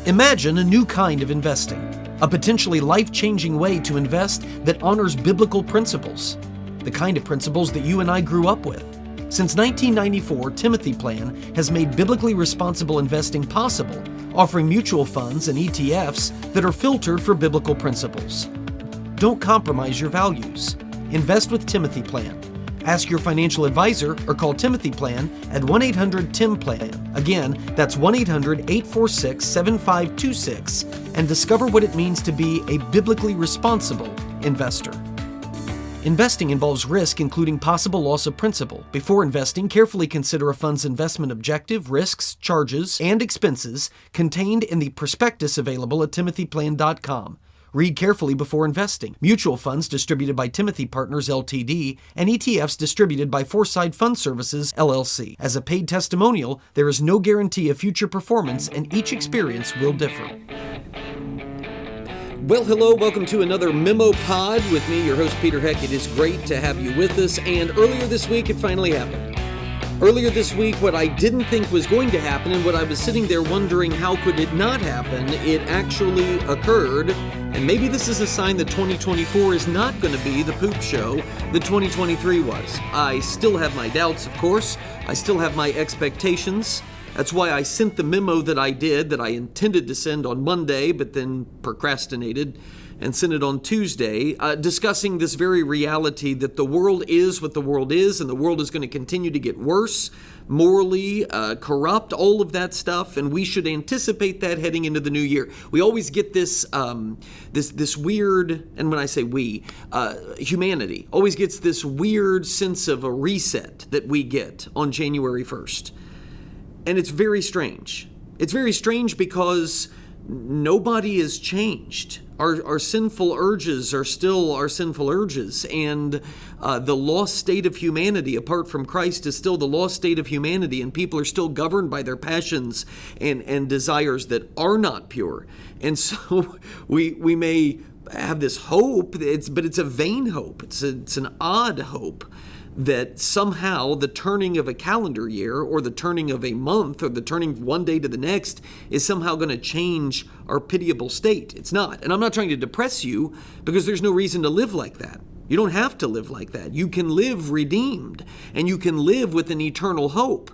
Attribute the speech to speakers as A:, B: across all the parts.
A: Imagine a new kind of investing, a potentially life-changing way to invest that honors biblical principles, the kind of principles that you and I grew up with. Since 1994, Timothy Plan has made biblically responsible investing possible, offering mutual funds and ETFs that are filtered for biblical principles. Don't compromise your values. Invest with Timothy Plan. Ask your financial advisor or call Timothy Plan at 1-800-TIM-PLAN. Again, that's 1-800-846-7526 and discover what it means to be a biblically responsible investor. Investing involves risk, including possible loss of principal. Before investing, carefully consider a fund's investment objective, risks, charges, and expenses contained in the prospectus available at timothyplan.com. Read carefully before investing. Mutual funds distributed by Timothy Partners Ltd. and ETFs distributed by Foreside Fund Services LLC. As a paid testimonial, there is no guarantee of future performance and each experience will differ. Well, hello, welcome to another MemoPod with me, your host Peter Heck. It is great to have you with us, and earlier this week it finally happened. Earlier this week, what I didn't think was going to happen and what I was sitting there wondering how could it not happen, it actually occurred. And maybe this is a sign that 2024 is not going to be the poop show that 2023 was. I still have my doubts, of course. I still have my expectations. That's why I sent the memo that I did, that I intended to send on Monday, but then procrastinated and sent it on Tuesday, discussing this very reality that the world is what the world is, and the world is going to continue to get worse, morally corrupt, all of that stuff, and we should anticipate that heading into the new year. We always get this weird, and when I say we, humanity always gets this weird sense of a reset that we get on January 1st. And it's very strange. It's very strange because nobody has changed. Our sinful urges are still our sinful urges, and the lost state of humanity apart from Christ is still the lost state of humanity, and people are still governed by their passions and desires that are not pure. And so we may have this hope, but it's a vain hope. It's an odd hope that somehow the turning of a calendar year or the turning of a month or the turning of one day to the next is somehow going to change our pitiable state. It's not. And I'm not trying to depress you, because there's no reason to live like that. You don't have to live like that. You can live redeemed and you can live with an eternal hope.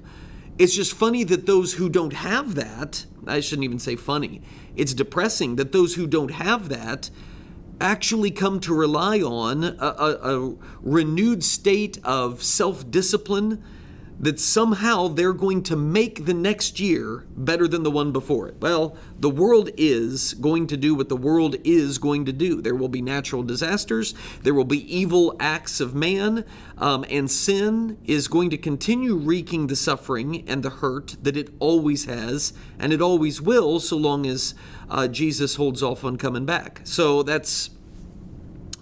A: It's just funny that those who don't have that, I shouldn't even say funny, it's depressing that those who don't have that actually come to rely on a renewed state of self-discipline that somehow they're going to make the next year better than the one before it. Well, the world is going to do what the world is going to do. There will be natural disasters. There will be evil acts of man, and sin is going to continue wreaking the suffering and the hurt that it always has, and it always will, so long as Jesus holds off on coming back. So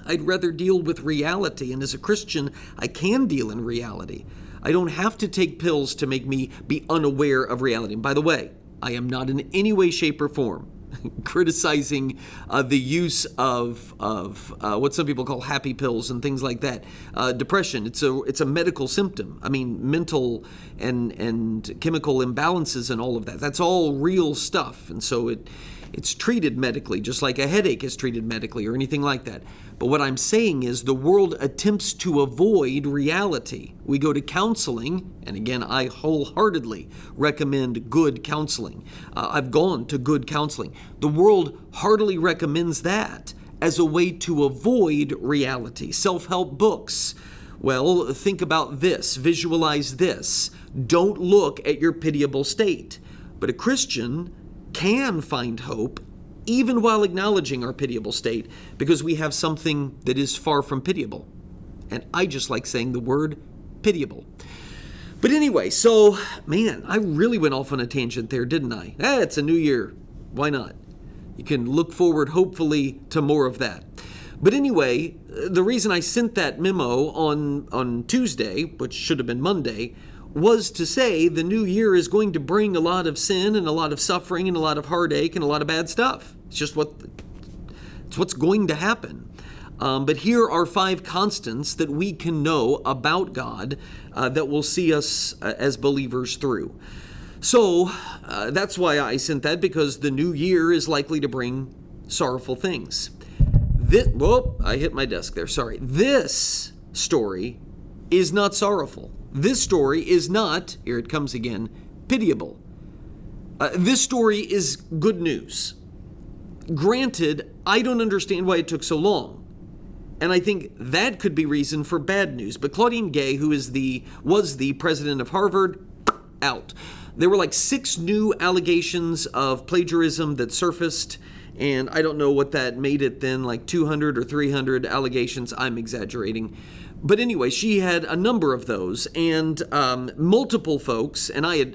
A: I'd rather deal with reality, and as a Christian, I can deal in reality. I don't have to take pills to make me be unaware of reality. And by the way, I am not in any way, shape, or form criticizing the use of what some people call happy pills and things like that. Depression, it's a medical symptom. I mean, mental and chemical imbalances and all of that. That's all real stuff. And so it's treated medically, just like a headache is treated medically or anything like that. But what I'm saying is the world attempts to avoid reality. We go to counseling, and again, I wholeheartedly recommend good counseling. I've gone to good counseling. The world heartily recommends that as a way to avoid reality. Self-help books. Well, think about this, visualize this. Don't look at your pitiable state. But a Christian can find hope even while acknowledging our pitiable state, because we have something that is far from pitiable. And I just like saying the word pitiable. But anyway, so, man, I really went off on a tangent there, didn't I? It's a new year. Why not? You can look forward, hopefully, to more of that. But anyway, the reason I sent that memo on Tuesday, which should have been Monday, was to say the new year is going to bring a lot of sin and a lot of suffering and a lot of heartache and a lot of bad stuff. It's just what's going to happen. But here are 5 constants that we can know about God that will see us as believers through. So that's why I sent that, because the new year is likely to bring sorrowful things. I hit my desk there, sorry. This story is not sorrowful. This story is not, here it comes again, pitiable. This story is good news. Granted, I don't understand why it took so long. And I think that could be reason for bad news. But Claudine Gay, who was the president of Harvard, out. There were like 6 new allegations of plagiarism that surfaced, and I don't know what that made it then, like 200 or 300 allegations. I'm exaggerating. But anyway, she had a number of those, and multiple folks, and I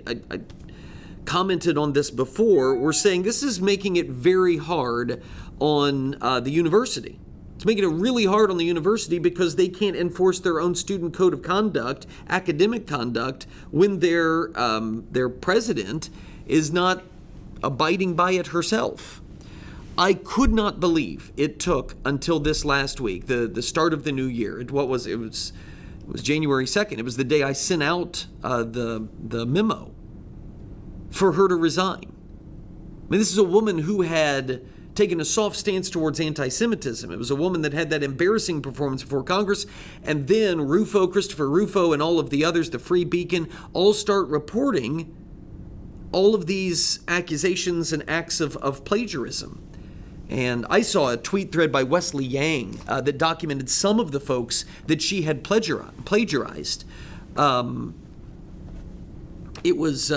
A: commented on this before, were saying this is making it very hard on the university. It's making it really hard on the university because they can't enforce their own student code of conduct, academic conduct, when their president is not abiding by it herself. I could not believe it took until this last week, the start of the new year. It was January 2nd. It was the day I sent out the memo for her to resign. I mean, this is a woman who had taken a soft stance towards anti-Semitism. It was a woman that had that embarrassing performance before Congress, and then Rufo, Christopher Rufo, and all of the others, the Free Beacon, all start reporting all of these accusations and acts of plagiarism. And I saw a tweet thread by Wesley Yang that documented some of the folks that she had plagiarized. It was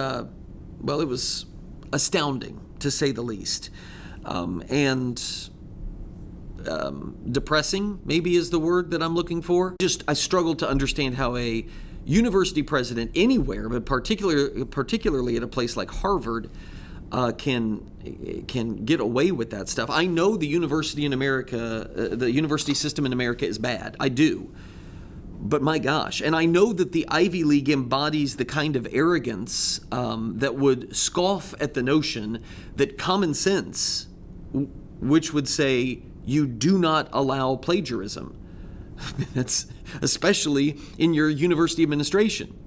A: astounding, to say the least. And depressing, maybe, is the word that I'm looking for. I struggle to understand how a university president anywhere, but particularly at a place like Harvard, can get away with that stuff. I know the university in America, the university system in America is bad. I do. But my gosh, and I know that the Ivy League embodies the kind of arrogance that would scoff at the notion that common sense, which would say you do not allow plagiarism. That's especially in your university administration.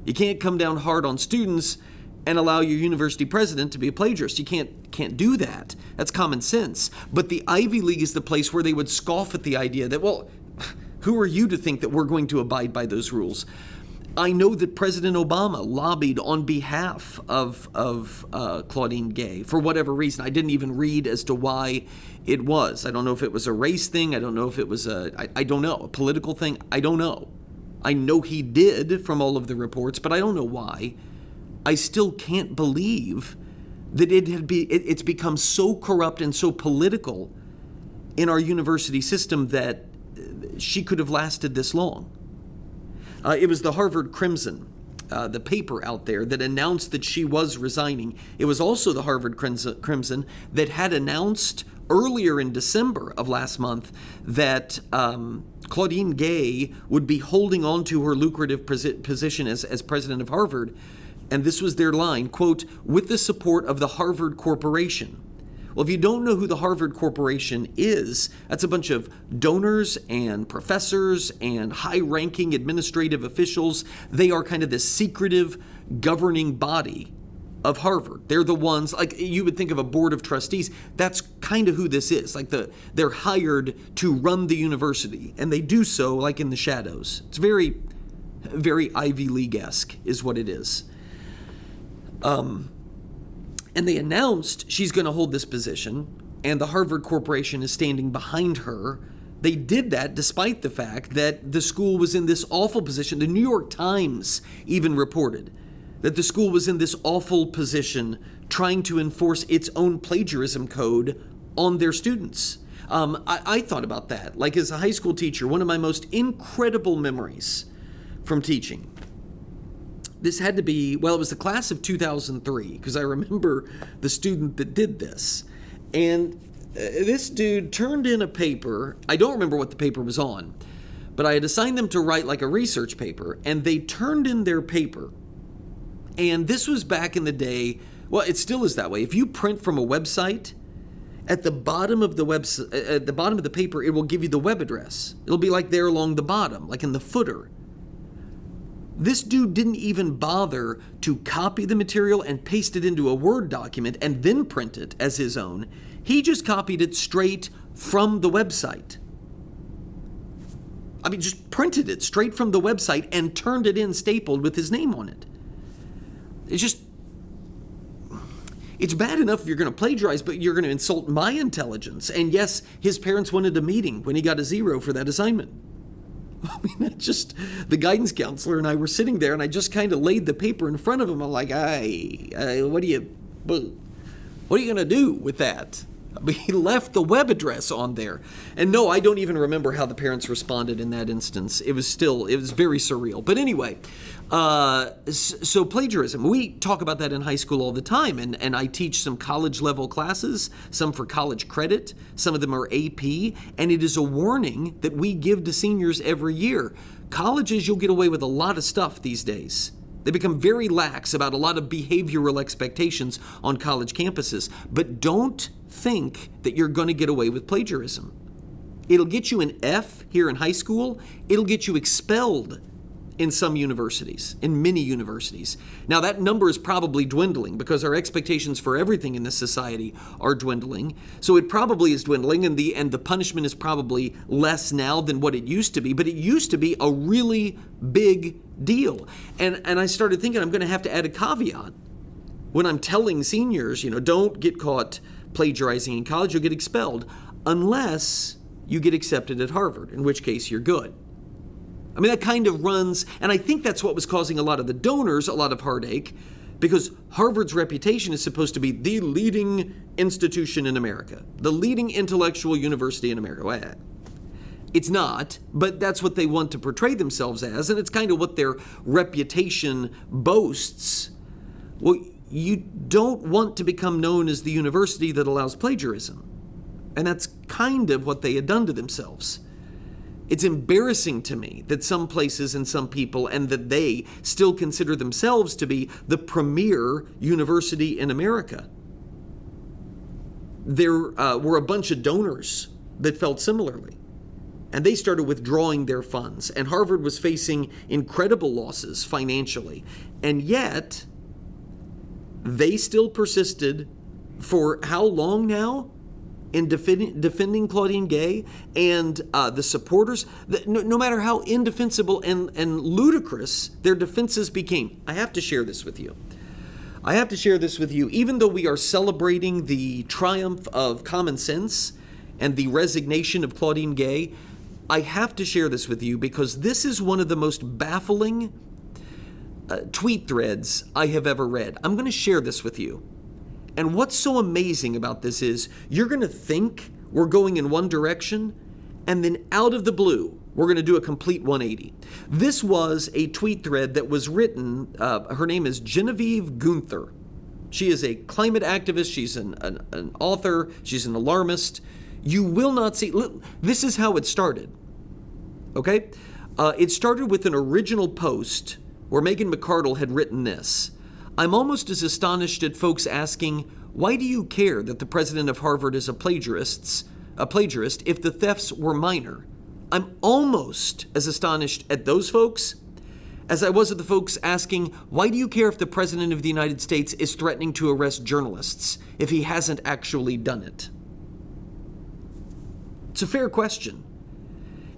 A: You can't come down hard on students and allow your university president to be a plagiarist. You can't do that. That's common sense. But the Ivy League is the place where they would scoff at the idea that, well, who are you to think that we're going to abide by those rules? I know that President Obama lobbied on behalf of Claudine Gay for whatever reason. I didn't even read as to why it was. I don't know if it was a race thing. I don't know if it was a political thing. I don't know. I know he did from all of the reports, but I don't know why. I still can't believe that it's become so corrupt and so political in our university system that she could have lasted this long. It was the Harvard Crimson, the paper out there, that announced that she was resigning. It was also the Harvard Crimson that had announced earlier in December of last month that Claudine Gay would be holding on to her lucrative position as president of Harvard. And this was their line, quote, "with the support of the Harvard Corporation." Well, if you don't know who the Harvard Corporation is, that's a bunch of donors and professors and high-ranking administrative officials. They are kind of the secretive governing body of Harvard. They're the ones, like you would think of a board of trustees. That's kind of who this is. Like they're hired to run the university, and they do so like in the shadows. It's very, very Ivy League-esque is what it is. And they announced she's going to hold this position, and the Harvard Corporation is standing behind her. They did that despite the fact that the school was in this awful position. The New York Times even reported that the school was in this awful position trying to enforce its own plagiarism code on their students. I thought about that. Like, as a high school teacher, one of my most incredible memories from teaching, this had to be, it was the class of 2003, because I remember the student that did this. And this dude turned in a paper. I don't remember what the paper was on, but I had assigned them to write like a research paper, and they turned in their paper. And this was back in the day. Well, it still is that way. If you print from a website, at the bottom of the paper, it will give you the web address. It'll be like there along the bottom, like in the footer. This dude didn't even bother to copy the material and paste it into a Word document and then print it as his own. He just copied it straight from the website. I mean, just printed it straight from the website and turned it in stapled with his name on it. It's bad enough if you're going to plagiarize, but you're going to insult my intelligence. And yes, his parents wanted a meeting when he got a 0 for that assignment. I mean, the guidance counselor and I were sitting there, and I just kind of laid the paper in front of him. I'm like, what are you going to do with that? I mean, he left the web address on there. And no, I don't even remember how the parents responded in that instance. It was very surreal. But anyway, so plagiarism, we talk about that in high school all the time. And I teach some college level classes, some for college credit, some of them are AP. And it is a warning that we give to seniors every year. Colleges, you'll get away with a lot of stuff these days. They become very lax about a lot of behavioral expectations on college campuses. But don't think that you're going to get away with plagiarism. It'll get you an F here in high school. It'll get you expelled in some universities, in many universities. Now, that number is probably dwindling because our expectations for everything in this society are dwindling. So it probably is dwindling, and the punishment is probably less now than what it used to be. But it used to be a really big deal. And I started thinking I'm going to have to add a caveat when I'm telling seniors, don't get caught plagiarizing in college, you'll get expelled, unless you get accepted at Harvard, in which case you're good. I mean, that kind of runs, and I think that's what was causing a lot of the donors a lot of heartache, because Harvard's reputation is supposed to be the leading institution in America, the leading intellectual university in America. Well, it's not, but that's what they want to portray themselves as, and it's kind of what their reputation boasts. Well, you don't want to become known as the university that allows plagiarism. And that's kind of what they had done to themselves. It's embarrassing to me that some places and some people, and that they still consider themselves to be the premier university in America. There were a bunch of donors that felt similarly. And they started withdrawing their funds. And Harvard was facing incredible losses financially. And yet, they still persisted for how long now in defending Claudine Gay, and the supporters, no matter how indefensible and ludicrous their defenses became. I have to share this with you. Even though we are celebrating the triumph of common sense and the resignation of Claudine Gay, I have to share this with you because this is one of the most baffling tweet threads I have ever read. I'm going to share this with you. And what's so amazing about this is you're going to think we're going in one direction, and then out of the blue, we're going to do a complete 180. This was a tweet thread that was written, her name is Genevieve Gunther. She is a climate activist. She's an author. She's an alarmist. You will not see, this is how it started, okay? It started with an original post where Megan McArdle had written this. I'm almost as astonished at folks asking, why do you care that the president of Harvard is a plagiarist if the thefts were minor? I'm almost as astonished at those folks as I was at the folks asking, why do you care if the president of the United States is threatening to arrest journalists if he hasn't actually done it? It's a fair question.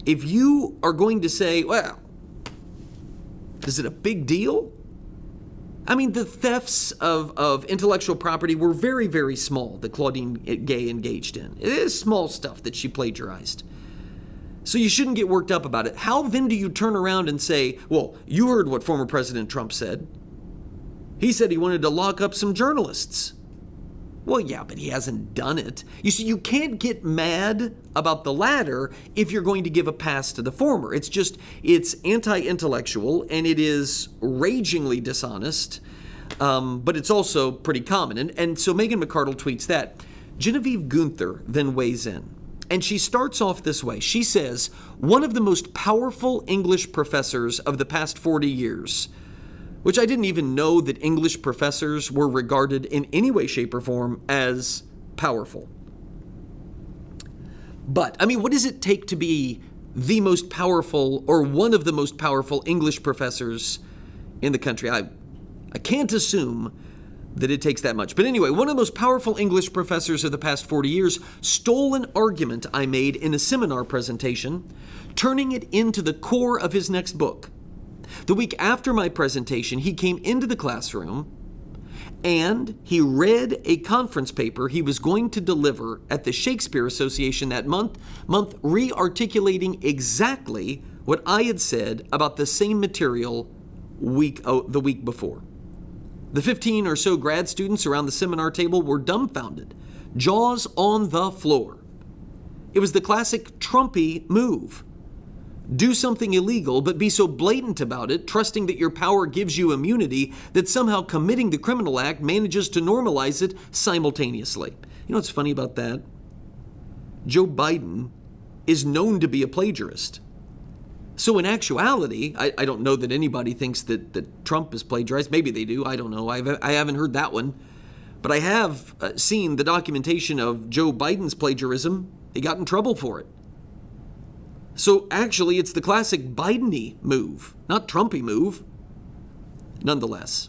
A: If you are going to say, well, is it a big deal? I mean, the thefts of intellectual property were very, very small that Claudine Gay engaged in. It is small stuff that she plagiarized. So you shouldn't get worked up about it. How then do you turn around and say, well, you heard what former President Trump said. He said he wanted to lock up some journalists. Well, yeah, but he hasn't done it. You see, you can't get mad about the latter if you're going to give a pass to the former. It's anti-intellectual, and it is ragingly dishonest, but it's also pretty common. And so Megan McArdle tweets that. Genevieve Gunther then weighs in, and she starts off this way. She says, one of the most powerful English professors of the past 40 years, which I didn't even know that English professors were regarded in any way, shape, or form as powerful. But, I mean, what does it take to be the most powerful or one of the most powerful English professors in the country. I can't assume that it takes that much. But anyway, one of the most powerful English professors of the past 40 years stole an argument I made in a seminar presentation, turning it into the core of his next book. The week after my presentation, he came into the classroom and he read a conference paper he was going to deliver at the Shakespeare Association that month re-articulating exactly what I had said about the same material the week before. The 15 or so grad students around the seminar table were dumbfounded, jaws on the floor. It was the classic Trumpy move. Do something illegal, but be so blatant about it, trusting that your power gives you immunity, that somehow committing the criminal act manages to normalize it simultaneously. You know what's funny about that? Joe Biden is known to be a plagiarist. So in actuality, I don't know that anybody thinks that Trump is plagiarized. Maybe they do. I don't know. I haven't heard that one. But I have seen the documentation of Joe Biden's plagiarism. He got in trouble for it. So actually, it's the classic Biden-y move, not Trumpy move. Nonetheless,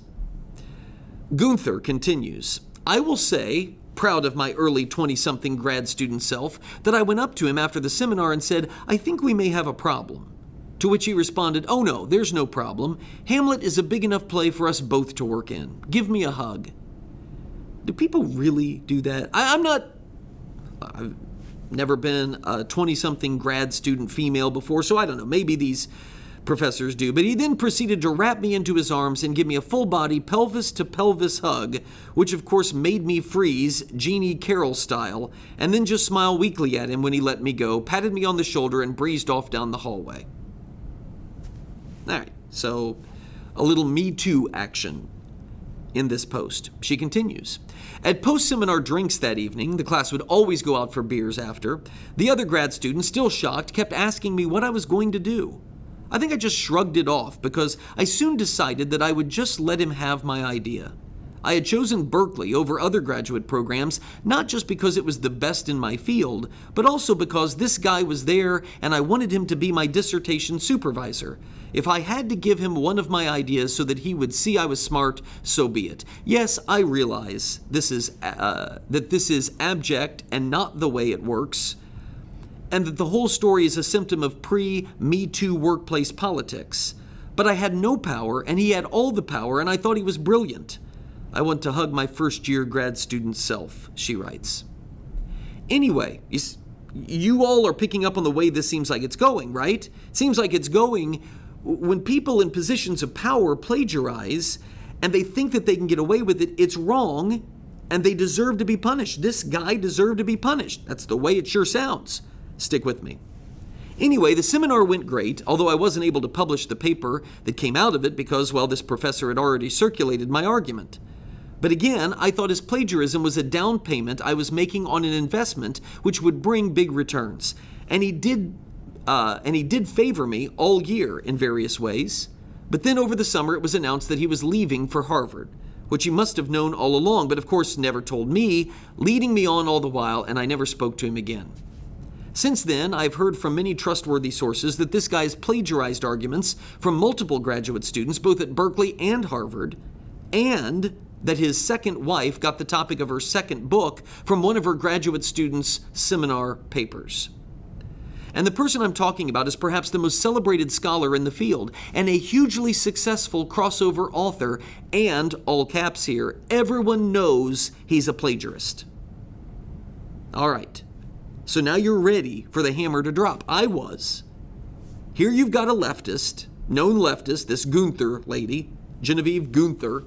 A: Gunther continues, I will say, proud of my early 20-something grad student self, that I went up to him after the seminar and said, I think we may have a problem. To which he responded, oh no, there's no problem. Hamlet is a big enough play for us both to work in. Give me a hug. Do people really do that? I've never been a 20-something grad student female before, so I don't know. Maybe these professors do. But he then proceeded to wrap me into his arms and give me a full-body, pelvis-to-pelvis hug, which of course made me freeze, Jeannie Carroll style, and then just smile weakly at him when he let me go, patted me on the shoulder, and breezed off down the hallway. All right, so a little Me Too action in this post. She continues. At post-seminar drinks that evening, the class would always go out for beers after. The other grad students, still shocked, kept asking me what I was going to do. I think I just shrugged it off because I soon decided that I would just let him have my idea. I had chosen Berkeley over other graduate programs, not just because it was the best in my field, but also because this guy was there and I wanted him to be my dissertation supervisor. If I had to give him one of my ideas so that he would see I was smart, so be it. Yes, I realize that this is abject and not the way it works, and that the whole story is a symptom of pre-Me Too workplace politics. But I had no power, and he had all the power, and I thought he was brilliant. I want to hug my first-year grad student self, she writes. Anyway, you all are picking up on the way this seems like it's going, right? It seems like it's going when people in positions of power plagiarize and they think that they can get away with it. It's wrong, and they deserve to be punished. This guy deserved to be punished. That's the way it sure sounds. Stick with me. Anyway, the seminar went great, although I wasn't able to publish the paper that came out of it because, well, this professor had already circulated my argument. But again, I thought his plagiarism was a down payment I was making on an investment which would bring big returns. And he did favor me all year in various ways. But then over the summer, it was announced that he was leaving for Harvard, which he must have known all along, but of course never told me, leading me on all the while, and I never spoke to him again. Since then, I've heard from many trustworthy sources that this guy's plagiarized arguments from multiple graduate students, both at Berkeley and Harvard, and that his second wife got the topic of her second book from one of her graduate students' seminar papers. And the person I'm talking about is perhaps the most celebrated scholar in the field and a hugely successful crossover author, and, all caps here, everyone knows he's a plagiarist. All right, so now you're ready for the hammer to drop. I was. Here you've got a leftist, known leftist, this Gunther lady, Genevieve Gunther,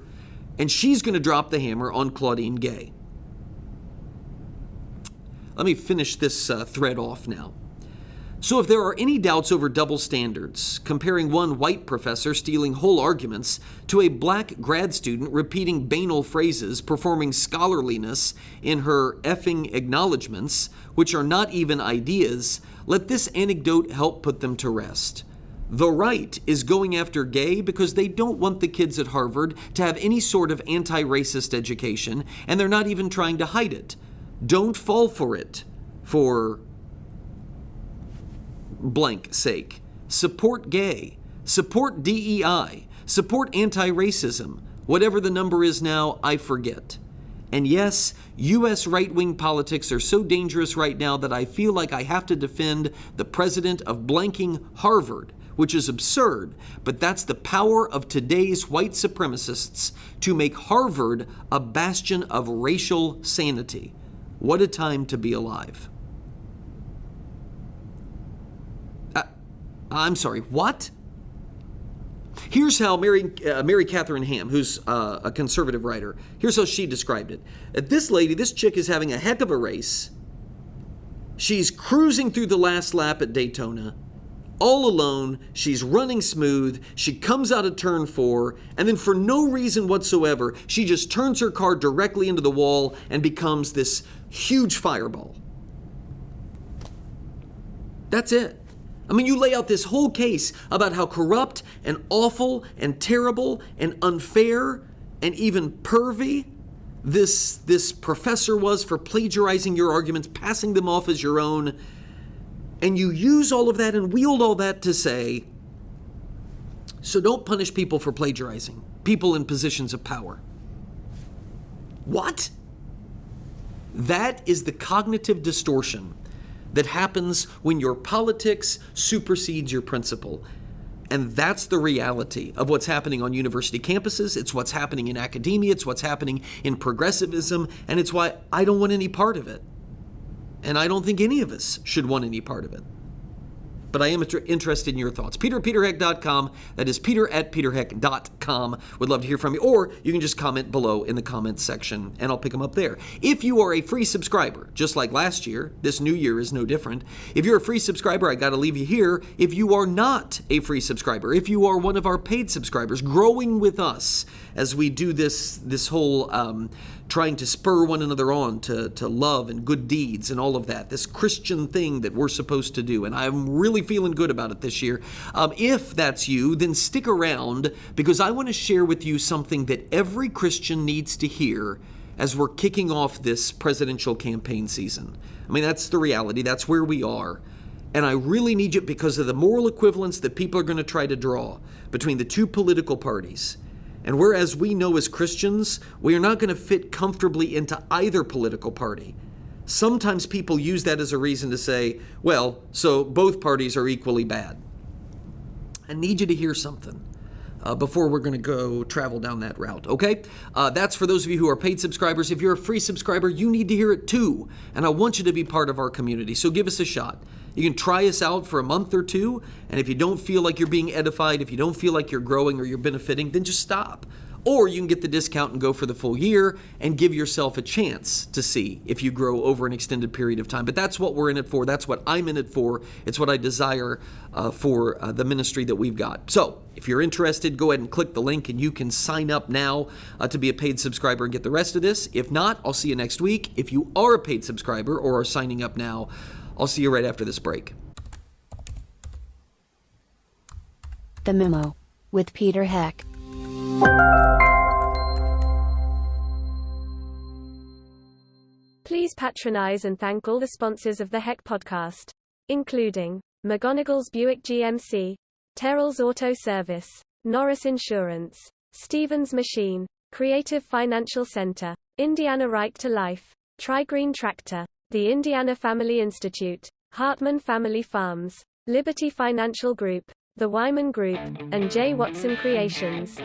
A: and she's going to drop the hammer on Claudine Gay. Let me finish this thread off now. So if there are any doubts over double standards, comparing one white professor stealing whole arguments to a black grad student repeating banal phrases, performing scholarliness in her effing acknowledgments, which are not even ideas, let this anecdote help put them to rest. The right is going after Gay because they don't want the kids at Harvard to have any sort of anti-racist education, and they're not even trying to hide it. Don't fall for it for blank sake. Support Gay. Support DEI. Support anti-racism. Whatever the number is now, I forget. And yes, U.S. right-wing politics are so dangerous right now that I feel like I have to defend the president of blanking Harvard, which is absurd, but that's the power of today's white supremacists to make Harvard a bastion of racial sanity. What a time to be alive. I'm sorry, what? Here's how Mary Catherine Ham, who's a conservative writer, here's how she described it. This chick is having a heck of a race. She's cruising through the last lap at Daytona, all alone. She's running smooth. She comes out of turn 4, and then for no reason whatsoever, she just turns her car directly into the wall and becomes this huge fireball. That's it. I mean, you lay out this whole case about how corrupt and awful and terrible and unfair and even pervy this professor was for plagiarizing your arguments, passing them off as your own. And you use all of that and wield all that to say, so don't punish people for plagiarizing, people in positions of power. What? That is the cognitive distortion that happens when your politics supersedes your principle. And that's the reality of what's happening on university campuses. It's what's happening in academia. It's what's happening in progressivism. And it's why I don't want any part of it. And I don't think any of us should want any part of it. But I am interested in your thoughts. Peter@peterheck.com. That is Peter@peterheck.com. Would love to hear from you. Or you can just comment below in the comments section, and I'll pick them up there. If you are a free subscriber, just like last year, this new year is no different. If you're a free subscriber, I got to leave you here. If you are not a free subscriber, if you are one of our paid subscribers, growing with us as we do this whole trying to spur one another on to love and good deeds and all of that, this Christian thing that we're supposed to do. And I'm really feeling good about it this year. If that's you, then stick around, because I want to share with you something that every Christian needs to hear as we're kicking off this presidential campaign season. I mean, that's the reality. That's where we are. And I really need you because of the moral equivalence that people are going to try to draw between the two political parties. And whereas we know as Christians, we are not going to fit comfortably into either political party. Sometimes people use that as a reason to say, well, so both parties are equally bad. I need you to hear something before we're going to go travel down that route, okay? That's for those of you who are paid subscribers. If you're a free subscriber, you need to hear it too. And I want you to be part of our community, so give us a shot. You can try us out for a month or two, and if you don't feel like you're being edified, if you don't feel like you're growing or you're benefiting, then just stop. Or you can get the discount and go for the full year and give yourself a chance to see if you grow over an extended period of time. But that's what we're in it for. That's what I'm in it for. It's what I desire for the ministry that we've got. So if you're interested, go ahead and click the link and you can sign up now to be a paid subscriber and get the rest of this. If not, I'll see you next week. If you are a paid subscriber or are signing up now, I'll see you right after this break.
B: The Memo with Peter Heck.
C: Please patronize and thank all the sponsors of the Heck podcast, including McGonigal's Buick GMC, Terrell's Auto Service, Norris Insurance, Stevens Machine, Creative Financial Center, Indiana Right to Life, Tri-Green Tractor, the Indiana Family Institute, Hartman Family Farms, Liberty Financial Group, the Wyman Group, and J. Watson Creations.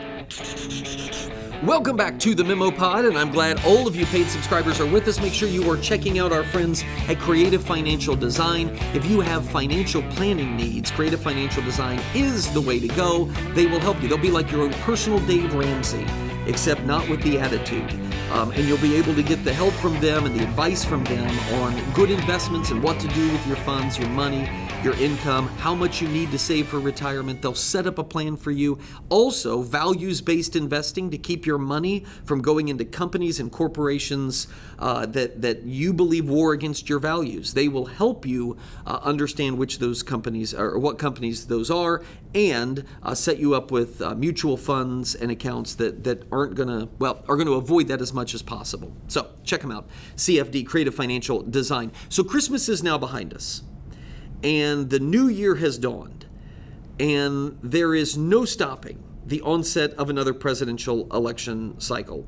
A: Welcome back to the MemoPod, and I'm glad all of you paid subscribers are with us. Make sure you are checking out our friends at Creative Financial Design. If you have financial planning needs, Creative Financial Design is the way to go. They will help you. They'll be like your own personal Dave Ramsey, except not with the attitude. And you'll be able to get the help from them and the advice from them on good investments and what to do with your funds, your money, your income, how much you need to save for retirement. They'll set up a plan for you. Also, values-based investing to keep your money from going into companies and corporations that you believe war against your values. They will help you understand which those companies are, or what companies those are, and set you up with mutual funds and accounts that are going to avoid that as much as possible. So check them out. CFD, Creative Financial Design. So Christmas is now behind us, and the new year has dawned, and there is no stopping the onset of another presidential election cycle.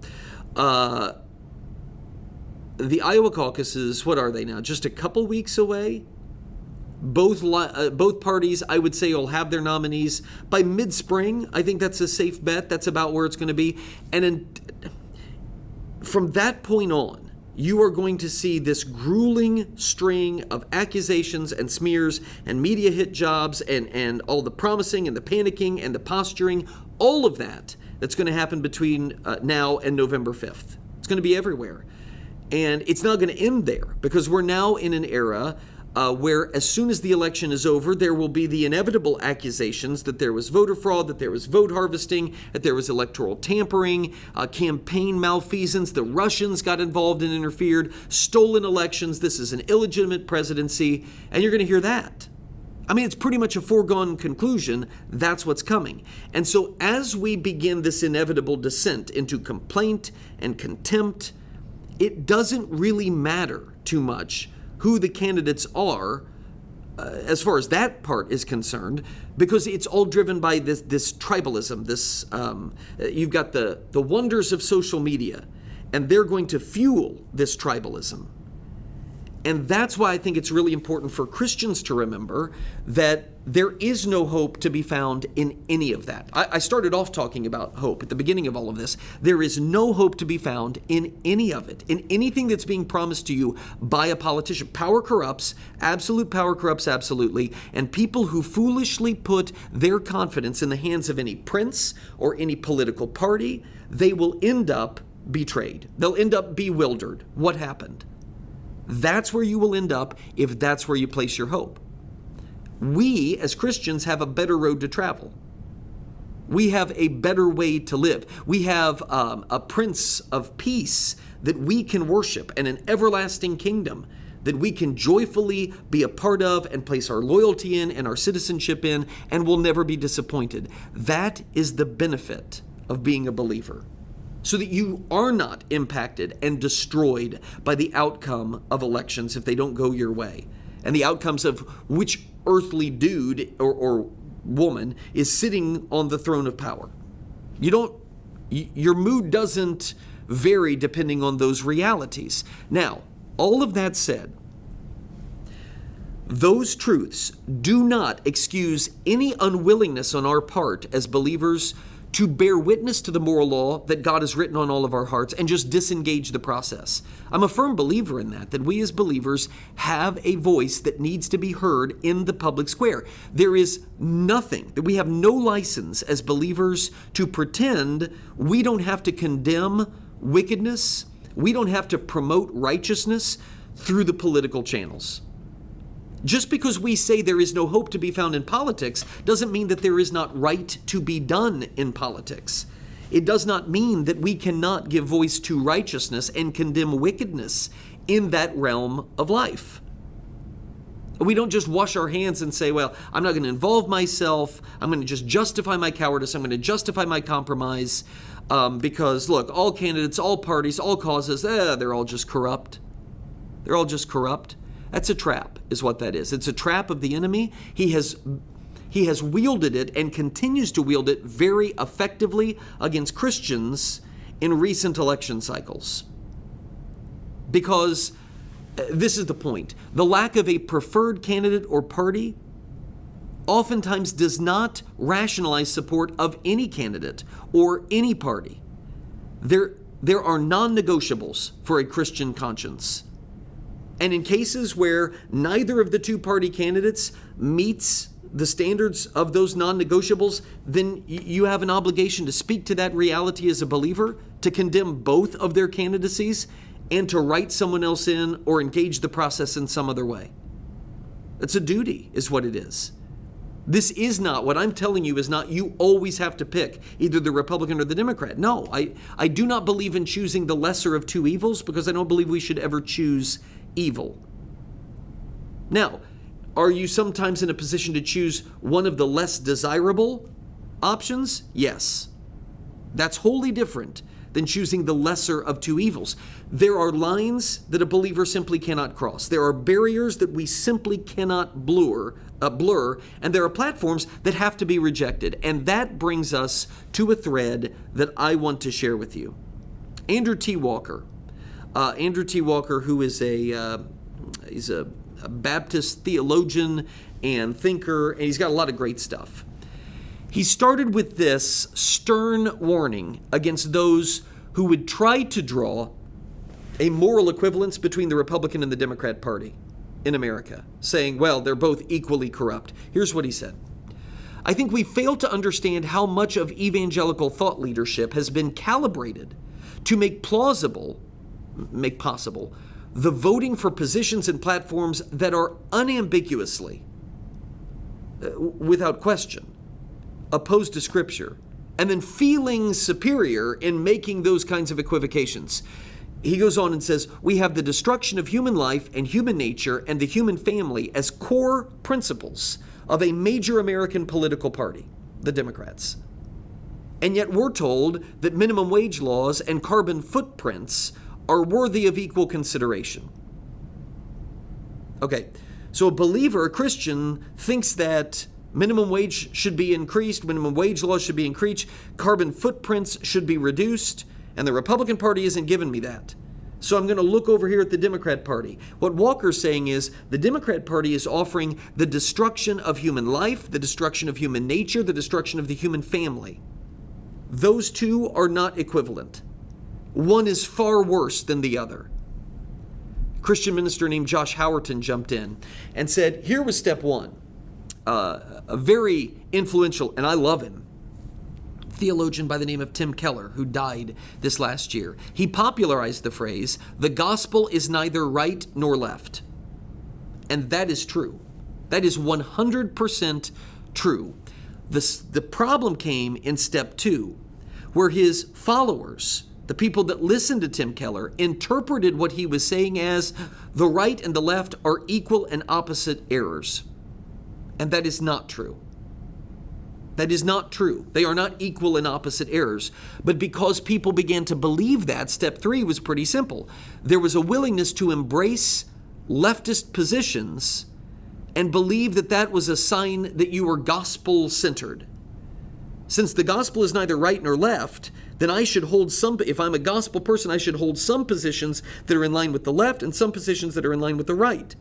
A: The Iowa caucuses, what are they now? Just a couple weeks away? Both parties, I would say, will have their nominees by mid-spring. I think that's a safe bet. That's about where it's going to be. And from that point on, you are going to see this grueling string of accusations and smears and media hit jobs and all the promising and the panicking and the posturing, all of that's going to happen between now and November 5th. It's going to be everywhere. And it's not going to end there, because we're now in an era where as soon as the election is over, there will be the inevitable accusations that there was voter fraud, that there was vote harvesting, that there was electoral tampering, campaign malfeasance, the Russians got involved and interfered, stolen elections, this is an illegitimate presidency, and you're going to hear that. I mean, it's pretty much a foregone conclusion. That's what's coming. And so as we begin this inevitable descent into complaint and contempt, it doesn't really matter too much who the candidates are as far as that part is concerned, because it's all driven by this tribalism. You've got the wonders of social media, and they're going to fuel this tribalism. And that's why I think it's really important for Christians to remember that there is no hope to be found in any of that. I started off talking about hope at the beginning of all of this. There is no hope to be found in any of it, in anything that's being promised to you by a politician. Power corrupts, absolute power corrupts absolutely, and people who foolishly put their confidence in the hands of any prince or any political party, they will end up betrayed. They'll end up bewildered. What happened? That's where you will end up if that's where you place your hope. We, as Christians, have a better road to travel. We have a better way to live. We have a Prince of Peace that we can worship, and an everlasting kingdom that we can joyfully be a part of and place our loyalty in and our citizenship in, and will never be disappointed. That is the benefit of being a believer, so that you are not impacted and destroyed by the outcome of elections if they don't go your way, and the outcomes of which earthly dude or woman is sitting on the throne of power. Your mood doesn't vary depending on those realities. Now, all of that said, those truths do not excuse any unwillingness on our part as believers to bear witness to the moral law that God has written on all of our hearts and just disengage the process. I'm a firm believer in that we as believers have a voice that needs to be heard in the public square. There is nothing, that we have no license as believers to pretend we don't have to condemn wickedness, we don't have to promote righteousness through the political channels. Just because we say there is no hope to be found in politics doesn't mean that there is not right to be done in politics. It does not mean that we cannot give voice to righteousness and condemn wickedness in that realm of life. We don't just wash our hands and say, well, I'm not going to involve myself. I'm going to just justify my cowardice. I'm going to justify my compromise because, look, all candidates, all parties, all causes, they're all just corrupt. They're all just corrupt. That's a trap, is what that is. It's a trap of the enemy. He has wielded it and continues to wield it very effectively against Christians in recent election cycles. Because this is the point. The lack of a preferred candidate or party oftentimes does not rationalize support of any candidate or any party. There are non-negotiables for a Christian conscience. And in cases where neither of the two party candidates meets the standards of those non-negotiables, then you have an obligation to speak to that reality as a believer, to condemn both of their candidacies, and to write someone else in or engage the process in some other way. It's a duty, is what it is. This is not, what I'm telling you is not, you always have to pick either the Republican or the Democrat. No, I do not believe in choosing the lesser of two evils, because I don't believe we should ever choose evil. Now, are you sometimes in a position to choose one of the less desirable options? Yes. That's wholly different than choosing the lesser of two evils. There are lines that a believer simply cannot cross. There are barriers that we simply cannot blur, and there are platforms that have to be rejected. And that brings us to a thread that I want to share with you. Andrew T. Walker, who is he's a Baptist theologian and thinker, and he's got a lot of great stuff. He started with this stern warning against those who would try to draw a moral equivalence between the Republican and the Democrat Party in America, saying, well, they're both equally corrupt. Here's what he said. I think we fail to understand how much of evangelical thought leadership has been calibrated to make possible the voting for positions and platforms that are unambiguously, without question, opposed to Scripture, and then feeling superior in making those kinds of equivocations. He goes on and says, we have the destruction of human life and human nature and the human family as core principles of a major American political party, the Democrats. And yet we're told that minimum wage laws and carbon footprints are worthy of equal consideration. Okay, so a believer, a Christian, thinks that minimum wage should be increased, minimum wage laws should be increased, carbon footprints should be reduced, and the Republican Party isn't giving me that. So I'm going to look over here at the Democrat Party. What Walker's saying is the Democrat Party is offering the destruction of human life, the destruction of human nature, the destruction of the human family. Those two are not equivalent. One is far worse than the other. A Christian minister named Josh Howerton jumped in and said, here was step one. A very influential, and I love him, theologian by the name of Tim Keller, who died this last year. He popularized the phrase, the gospel is neither right nor left. And that is true. That is 100% true. The problem came in step two, where his followers, the people that listened to Tim Keller, interpreted what he was saying as the right and the left are equal and opposite errors. And that is not true. That is not true. They are not equal and opposite errors. But because people began to believe that, step three was pretty simple. There was a willingness to embrace leftist positions and believe that that was a sign that you were gospel-centered. Since the gospel is neither right nor left, then I should hold if I'm a gospel person, I should hold some positions that are in line with the left and some positions that are in line with the right.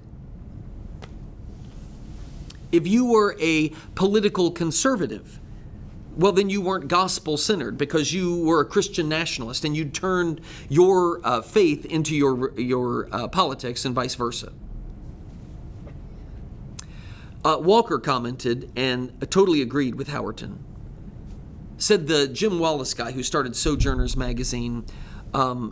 A: If you were a political conservative, well, then you weren't gospel-centered because you were a Christian nationalist and you turned your faith into your politics and vice versa. Walker commented and totally agreed with Howerton. Said the Jim Wallace guy who started Sojourners magazine,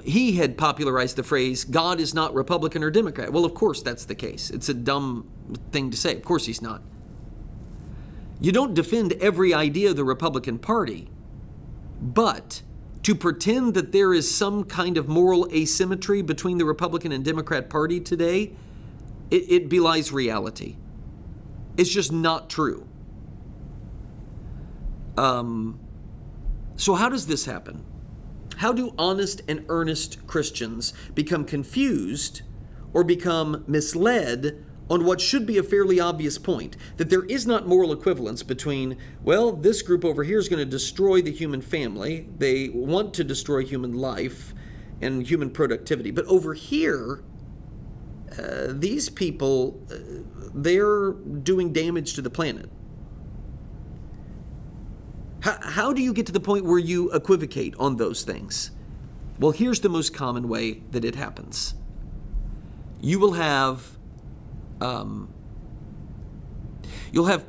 A: he had popularized the phrase, God is not Republican or Democrat. Well, of course that's the case. It's a dumb thing to say. Of course he's not. You don't defend every idea of the Republican Party, but to pretend that there is some kind of moral asymmetry between the Republican and Democrat Party today, it belies reality. It's just not true. So how does this happen? How do honest and earnest Christians become confused or become misled on what should be a fairly obvious point, that there is not moral equivalence between, well, this group over here is going to destroy the human family. They want to destroy human life and human productivity. But over here, these people, they're doing damage to the planet. How do you get to the point where you equivocate on those things? Well, here's the most common way that it happens. You will have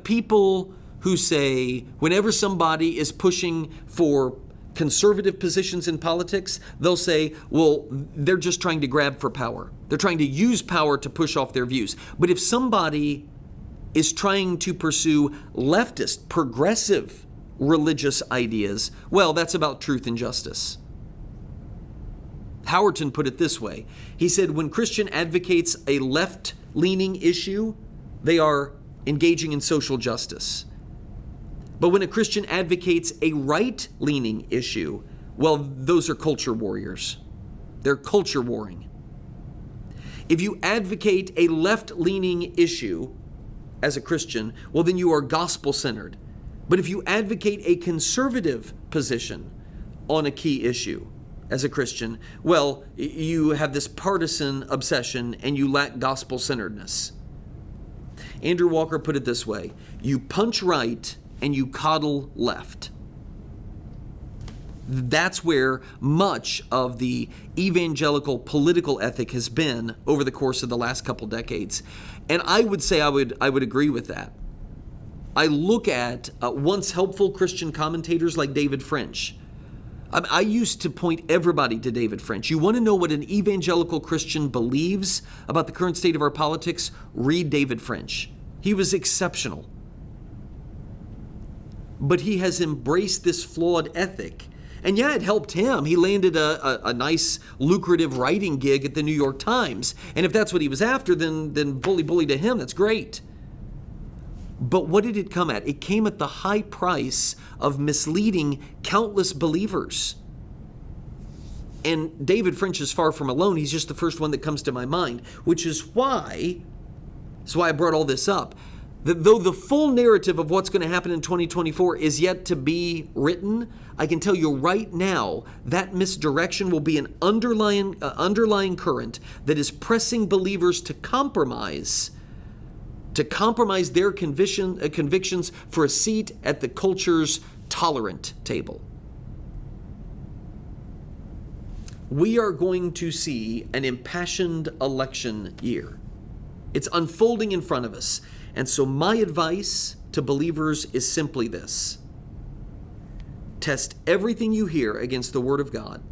A: people who say, whenever somebody is pushing for conservative positions in politics, they'll say, well, they're just trying to grab for power. They're trying to use power to push off their views. But if somebody is trying to pursue leftist, progressive religious ideas, well, that's about truth and justice. Howerton put it this way. He said, when Christian advocates a left-leaning issue, they are engaging in social justice. But when a Christian advocates a right-leaning issue, Well, those are culture warriors. They're culture warring. If you advocate a left-leaning issue as a Christian, well, then you are gospel-centered. But if you advocate a conservative position on a key issue as a Christian, well, you have this partisan obsession and you lack gospel-centeredness. Andrew Walker put it this way: you punch right and you coddle left. That's where much of the evangelical political ethic has been over the course of the last couple decades. And I would say I would agree with that. I look at once helpful Christian commentators like David French. I used to point everybody to David French. You want to know what an evangelical Christian believes about the current state of our politics? Read David French. He was exceptional. But he has embraced this flawed ethic. And yeah, it helped him. He landed a nice, lucrative writing gig at the New York Times. And if that's what he was after, then bully to him. That's great. But what did it come at? It came at the high price of misleading countless believers. And David French is far from alone. He's just the first one that comes to my mind, which is why I brought all this up. Though the full narrative of what's going to happen in 2024 is yet to be written, I can tell you right now that misdirection will be an underlying current that is pressing believers to compromise their convictions for a seat at the culture's tolerant table. We are going to see an impassioned election year. It's unfolding in front of us. And so my advice to believers is simply this: test everything you hear against the Word of God.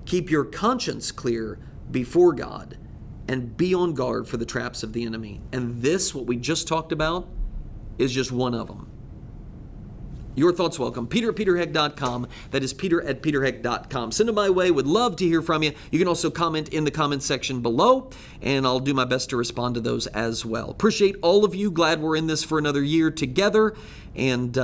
A: Keep your conscience clear before God, and be on guard for the traps of the enemy. And this, what we just talked about, is just one of them. Your thoughts welcome. Peter@peterheck.com. That is Peter@peterheck.com. Send them my way. Would love to hear from you. You can also comment in the comment section below, and I'll do my best to respond to those as well. Appreciate all of you. Glad we're in this for another year together, and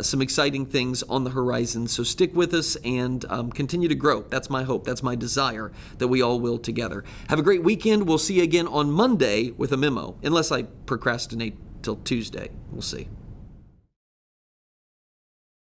A: some exciting things on the horizon. So stick with us and continue to grow. That's my hope. That's my desire, that we all will together. Have a great weekend. We'll see you again on Monday with a memo, unless I procrastinate till Tuesday. We'll see.